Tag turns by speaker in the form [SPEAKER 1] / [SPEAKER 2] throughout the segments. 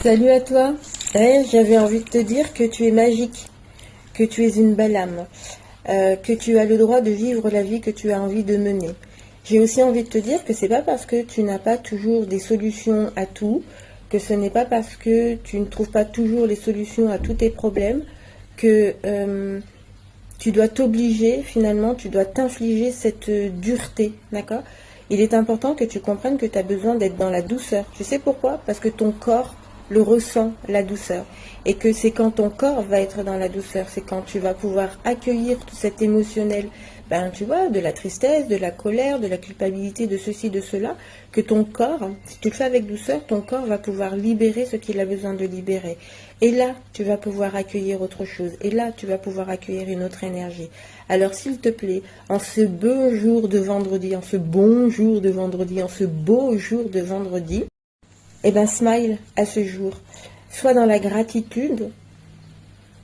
[SPEAKER 1] Salut à toi. Ouais, j'avais envie de te dire que tu es magique, que tu es une belle âme, que tu as le droit de vivre la vie que tu as envie de mener. J'ai aussi envie de te dire que c'est pas parce que tu n'as pas toujours des solutions à tout, que ce n'est pas parce que tu ne trouves pas toujours les solutions à tous tes problèmes, que tu dois t'obliger, finalement, tu dois t'infliger cette dureté, d'accord? Il est important que tu comprennes que tu as besoin d'être dans la douceur. Tu sais pourquoi? Parce que ton corps le ressent, la douceur. Et que c'est quand ton corps va être dans la douceur, c'est quand tu vas pouvoir accueillir tout cet émotionnel, ben tu vois, de la tristesse, de la colère, de la culpabilité, de ceci, de cela, que ton corps, si tu le fais avec douceur, ton corps va pouvoir libérer ce qu'il a besoin de libérer. Et là, tu vas pouvoir accueillir autre chose. Et là, tu vas pouvoir accueillir une autre énergie. Alors, s'il te plaît, en ce beau jour de vendredi, en ce bon jour de vendredi, en ce beau jour de vendredi, eh ben, smile à ce jour. Sois dans la gratitude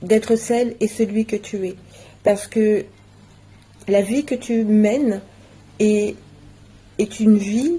[SPEAKER 1] d'être celle et celui que tu es. Parce que la vie que tu mènes est une vie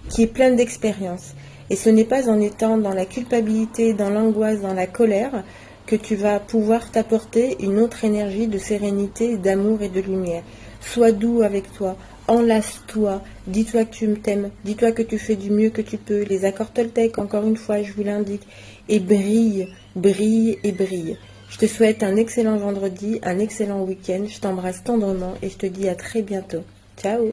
[SPEAKER 1] qui est pleine d'expériences. Et ce n'est pas en étant dans la culpabilité, dans l'angoisse, dans la colère, que tu vas pouvoir t'apporter une autre énergie de sérénité, d'amour et de lumière. Sois doux avec toi, enlace-toi, dis-toi que tu t'aimes, dis-toi que tu fais du mieux que tu peux. Les accords Toltec, encore une fois, je vous l'indique, et brille, brille et brille. Je te souhaite un excellent vendredi, un excellent week-end, je t'embrasse tendrement et je te dis à très bientôt. Ciao!